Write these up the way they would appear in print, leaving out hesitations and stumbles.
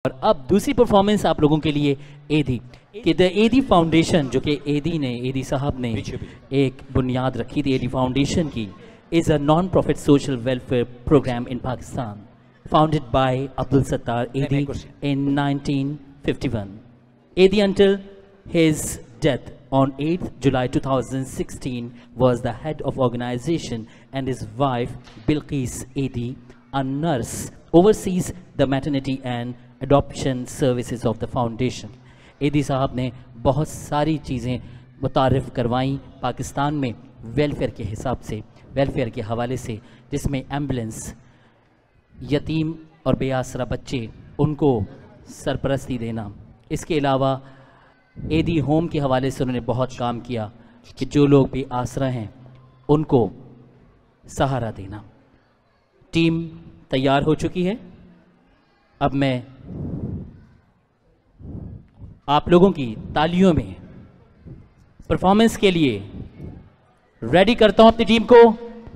और अब दूसरी परफॉर्मेंस आप लोगों के लिए एदी कि द एदी फाउंडेशन, जो कि एदी साहब ने एक बुनियाद रखी थी एदी फाउंडेशन की, is a non profit social welfare programme in Pakistan founded by Abdul Sattar Edhi in 1951. Edi until his death on 8th July 2016 was the head of organization, and his wife Bilqis Edi, a nurse, oversees the maternity and adoption services of the foundation. एदी साहब ने बहुत सारी चीज़ें मुतारिफ़ करवाई पाकिस्तान में welfare के हिसाब से, वेलफेयर के हवाले से, जिसमें एम्बुलेंस, यतीम और बेआसरा बच्चे, उनको सरपरस्ती देना। इसके अलावा एदी होम के हवाले से उन्होंने बहुत काम किया कि जो लोग बेआसरा हैं उनको सहारा देना। टीम तैयार हो चुकी है। अब मैं आप लोगों की तालियों में परफॉर्मेंस के लिए रेडी करता हूं अपनी टीम को।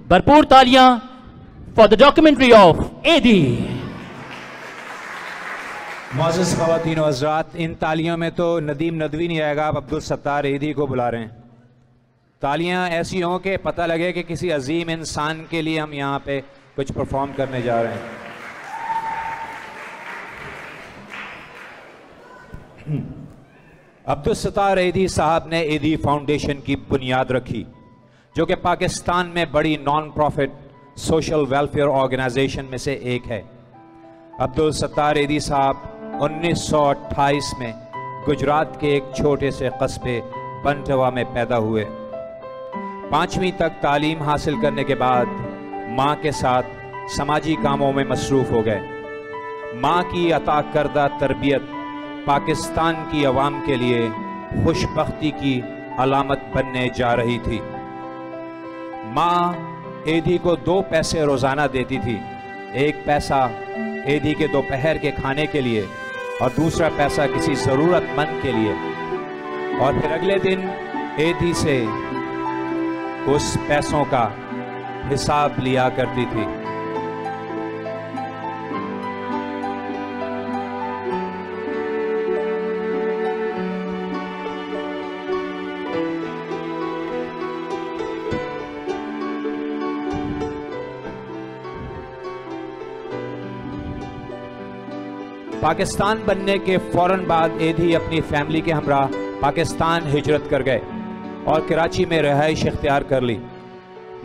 भरपूर तालियां फॉर द डॉक्यूमेंट्री ऑफ एदी। मोअज़्ज़ज़ ख़वातीन व हज़रात, इन तालियों में तो नदीम नदवी नहीं आएगा, आप अब्दुल सत्तार एदी को बुला रहे हैं। तालियां ऐसी हों कि पता लगे कि किसी अजीम इंसान के लिए हम यहाँ पे कुछ परफॉर्म करने जा रहे हैं। अब्दुल सत्तार एदी साहब ने एदी फाउंडेशन की बुनियाद रखी, जो कि पाकिस्तान में बड़ी non profit social welfare organisation में से एक है। अब्दुल सत्तार एदी साहब 1928 में गुजरात के एक छोटे से कस्बे बंटवा में पैदा हुए। 5वीं तक तालीम हासिल करने के बाद माँ के साथ समाजी कामों में मसरूफ़ हो गए। माँ की अता करदा तरबियत पाकिस्तान की आवाम के लिए खुशबख्ती की अलामत बनने जा रही थी। माँ एदी को 2 पैसे रोज़ाना देती थी। एक पैसा एदी के दोपहर के खाने के लिए और दूसरा पैसा किसी ज़रूरतमंद के लिए, और फिर अगले दिन एदी से उस पैसों का हिसाब लिया करती थी। पाकिस्तान बनने के फ़ौरन बाद एदी अपनी फैमिली के हमरा पाकिस्तान हिजरत कर गए और कराची में रहाइश इख्तियार कर ली।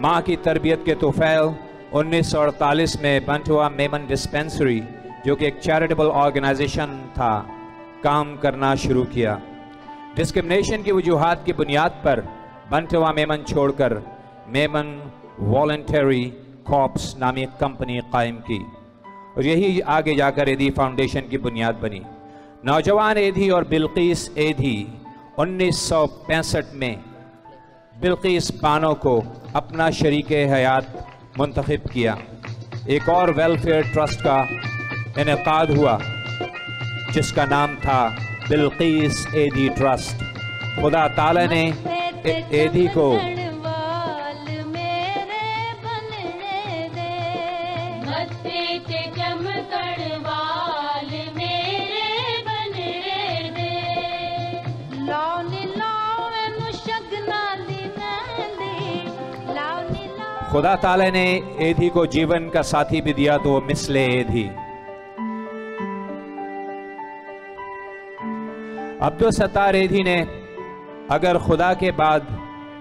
माँ की तरबियत के तोफ़ैल 1948 में बंटवा मेमन डिस्पेंसरी, जो कि एक चैरिटेबल ऑर्गेनाइजेशन था, काम करना शुरू किया। डिस्क्रिमिनेशन की वजूहात की बुनियाद पर बंटवा मेमन छोड़कर मेमन वॉलंटरी कॉर्प्स नामी एक कंपनी कायम की, और यही आगे जाकर एदी फाउंडेशन की बुनियाद बनी। नौजवान एदी और बिल्किस एदी 1965 में बिल्किस बानो को अपना शरीके हयात मुंतखब किया। एक और वेलफेयर ट्रस्ट का इनेकाद हुआ जिसका नाम था बिल्किस एदी ट्रस्ट। खुदा ताला ने एदी को खुदा ताला ने एदी को जीवन का साथी भी दिया, तो वो मिसले एदी। अब्दुल सत्तार एदी ने अगर खुदा के बाद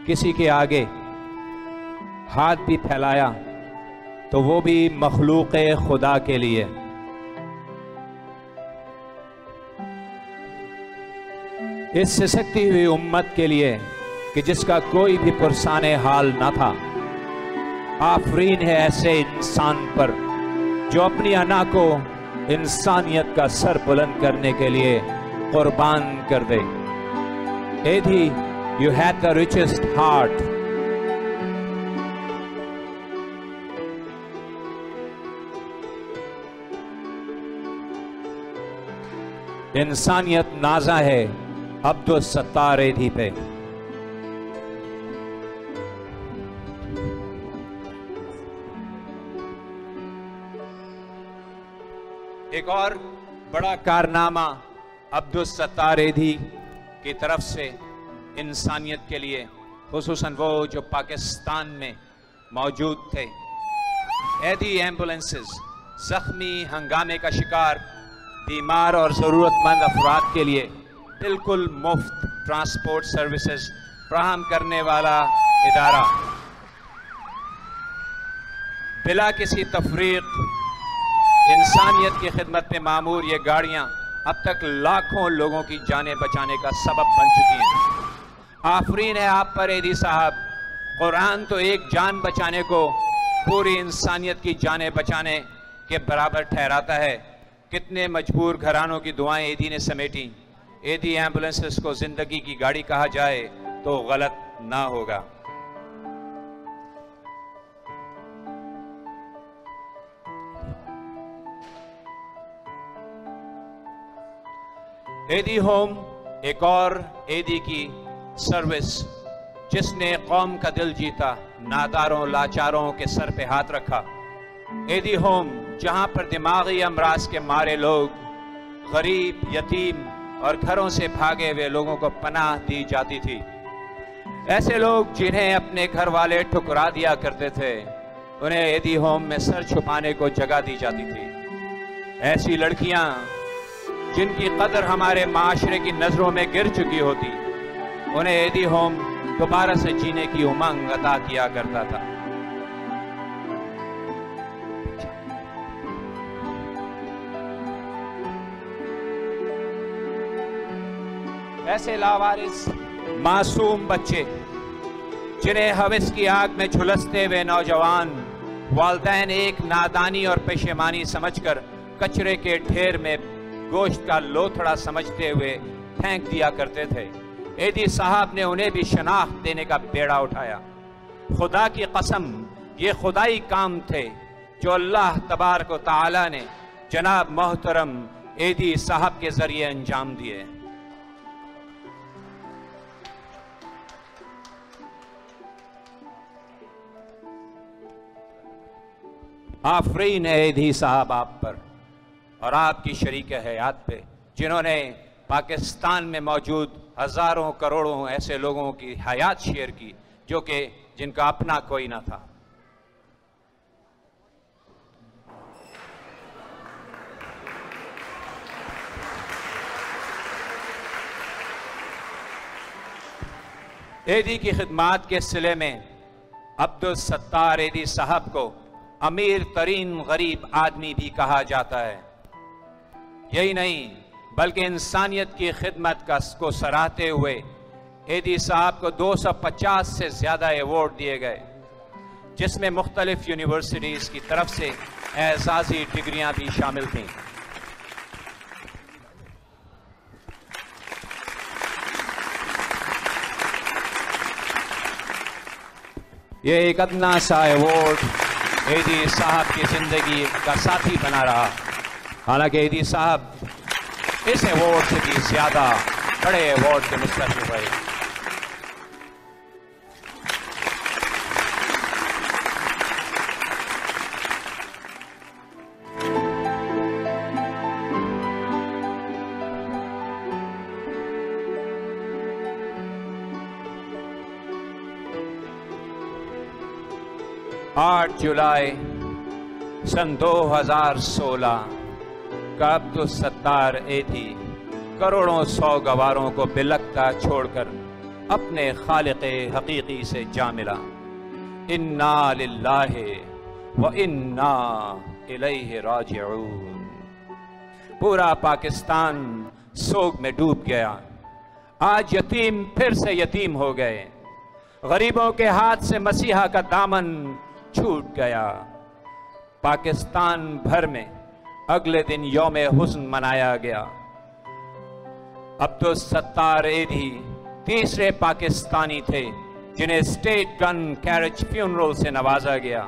किसी के आगे हाथ भी फैलाया तो वो भी मखलूक खुदा के लिए। इस सिसकती हुई उम्मत के लिए कि जिसका कोई भी पुरसाने हाल न था, आफरीन है ऐसे इंसान पर जो अपनी अना को इंसानियत का सर बुलंद करने के लिए कुर्बान कर दे। एदी, you had the richest heart. इंसानियत नाजा है अब्दुल सत्तार एदी पे। एक और बड़ा कारनामा अब्दुल सत्तार एधी की तरफ से इंसानियत के लिए, खुसूसन वो जो पाकिस्तान में मौजूद थे। एधी एम्बुलेंसेस जख्मी, हंगामे का शिकार, बीमार और ज़रूरतमंद अफराद के लिए बिल्कुल मुफ्त ट्रांसपोर्ट सर्विसेज फ्राहम करने वाला इदारा। बिला किसी तफरीक इंसानियत की खिदमत में मामूर ये गाड़ियाँ अब तक लाखों लोगों की जानें बचाने का सबब बन चुकी हैं। आफरीन है आप पर एधी साहब। कुरान तो एक जान बचाने को पूरी इंसानियत की जानें बचाने के बराबर ठहराता है। कितने मजबूर घरानों की दुआएं एधी ने समेटी। एधी एम्बुलेंसेस को जिंदगी की गाड़ी कहा जाए तो गलत ना होगा। एधी होम एक और एधी की सर्विस जिसने कौम का दिल जीता, नादारों लाचारों के सर पे हाथ रखा। एधी होम जहां पर दिमागी अमराज के मारे लोग, गरीब, यतीम और घरों से भागे हुए लोगों को पनाह दी जाती थी। ऐसे लोग जिन्हें अपने घर वाले ठुकरा दिया करते थे, उन्हें एधी होम में सर छुपाने को जगह दी जाती थी। ऐसी लड़कियां जिनकी कदर हमारे माशरे की नजरों में गिर चुकी होती, उन्हें एधी होम दोबारा से जीने की उमंग अता किया करता था। ऐसे लावारिस मासूम बच्चे जिन्हें हवस की आग में झुलसते हुए नौजवान वालिदैन एक नादानी और पेशेमानी समझकर कचरे के ढेर में गोश्त का लोथड़ा समझते हुए फेंक दिया करते थे। एधी साहब ने उन्हें भी शनाख्त देने का बेड़ा उठाया। खुदा की कसम ये खुदाई काम थे जो अल्लाह तबारक व तआला ने जनाब मोहतरम एधी साहब के जरिए अंजाम दिए। आफरीन है एधी साहब आप पर और आपकी शरीक हयात पे, जिन्होंने पाकिस्तान में मौजूद हजारों करोड़ों ऐसे लोगों की हयात शेयर की जो कि जिनका अपना कोई ना था। एधी की खिदमात के सिले में अब्दुल सत्तार एधी साहब को अमीर तरीन गरीब आदमी भी कहा जाता है। यही नहीं बल्कि इंसानियत की खिदमत को सराहते हुए एधी साहब को 250 से ज़्यादा अवार्ड दिए गए, जिसमें मुख्तलिफ यूनिवर्सिटीज़ की तरफ से एजाज़ी डिग्रियां भी शामिल थीं। ये एक अदना सा अवार्ड एधी साहब की जिंदगी का साथी बना रहा। हालांकि एधी साहब इस अवार्ड से भी ज्यादा बड़े अवार्ड के मुस्तहिक हुए। आठ जुलाई सन 2016 का अब्दुल सत्तार एधी करोड़ों सौगवारों को बिलखता छोड़कर अपने खालिक़े हकीकी से जा मिला। इन्ना लिल्लाहि व इन्ना इलैहि राजिऊन। पूरा पाकिस्तान सोग में डूब गया। आज यतीम फिर से यतीम हो गए। गरीबों के हाथ से मसीहा का दामन छूट गया। पाकिस्तान भर में अगले दिन यौम हुस्न मनाया गया। अब्दुल सत्तार एधी तीसरे पाकिस्तानी थे जिन्हें स्टेट गन कैरेज फ्यूनरल से नवाजा गया,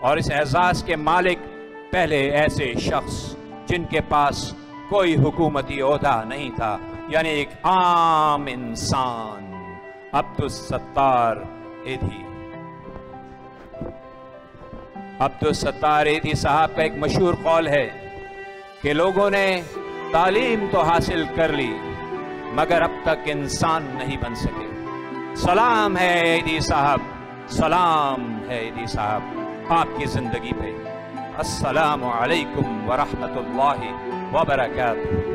और इस एजाज के मालिक पहले ऐसे शख्स जिनके पास कोई हुकूमती ओहदा नहीं था, यानी एक आम इंसान, अब्दुल सत्तार एधी। अब्दुल सत्तार एधी साहब का एक मशहूर कौल है कि लोगों ने तालीम तो हासिल कर ली मगर अब तक इंसान नहीं बन सके। सलाम है ईदी साहब, सलाम है ईदी साहब आपकी जिंदगी पे। अस्सलामु अलैकुम व रहमतुल्लाहि व बरकातुहू।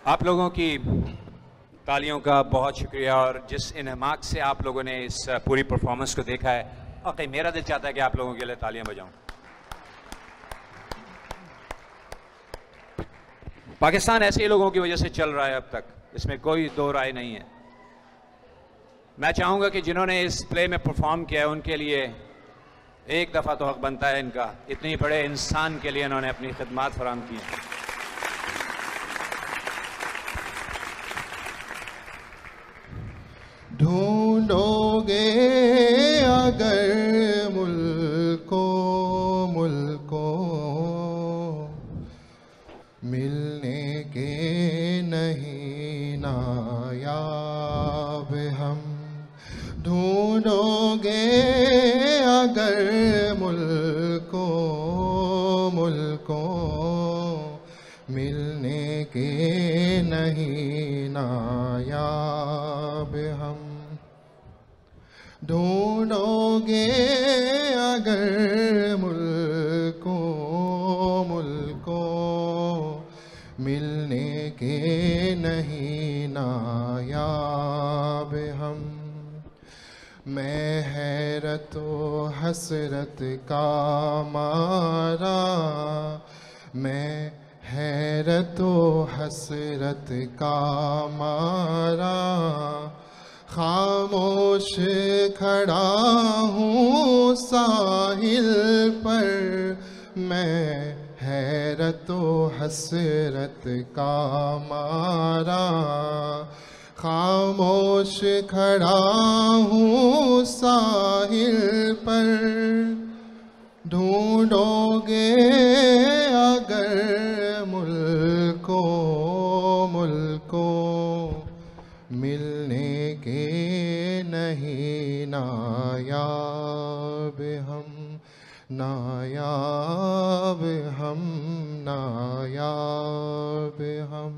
आप लोगों की तालियों का बहुत शुक्रिया और जिस इन्हमाक से आप लोगों ने इस पूरी परफॉर्मेंस को देखा है, वाकई मेरा दिल चाहता है कि आप लोगों के लिए तालियां बजाऊं। पाकिस्तान ऐसे ही लोगों की वजह से चल रहा है अब तक, इसमें कोई दो राय नहीं है। मैं चाहूंगा कि जिन्होंने इस प्ले में परफॉर्म किया है उनके लिए एक दफ़ा तो हक बनता है इनका, इतनी बड़े इंसान के लिए इन्होंने अपनी खिदमत फराहम की है। ढूंढोगे अगर मुल्को मिलने के नहीं नायाब हम। ढूंढोगे अगर मुल्को मिलने के नहीं नायाब हम। ढूंढोगे अगर मुल्को मिलने के नहीं नायाब हम। मैं हैरत व हसरत का मारा, मैं हैरत व हसरत का मारा खामोश खड़ा हूँ साहिल पर। मैं हैरत व हसरत का मारा खामोश खड़ा हूँ साहिल पर। ढूंढोगे अगर मुल्को मिलने के नहीं नायाब हम। नायाब हम, नायाब हम।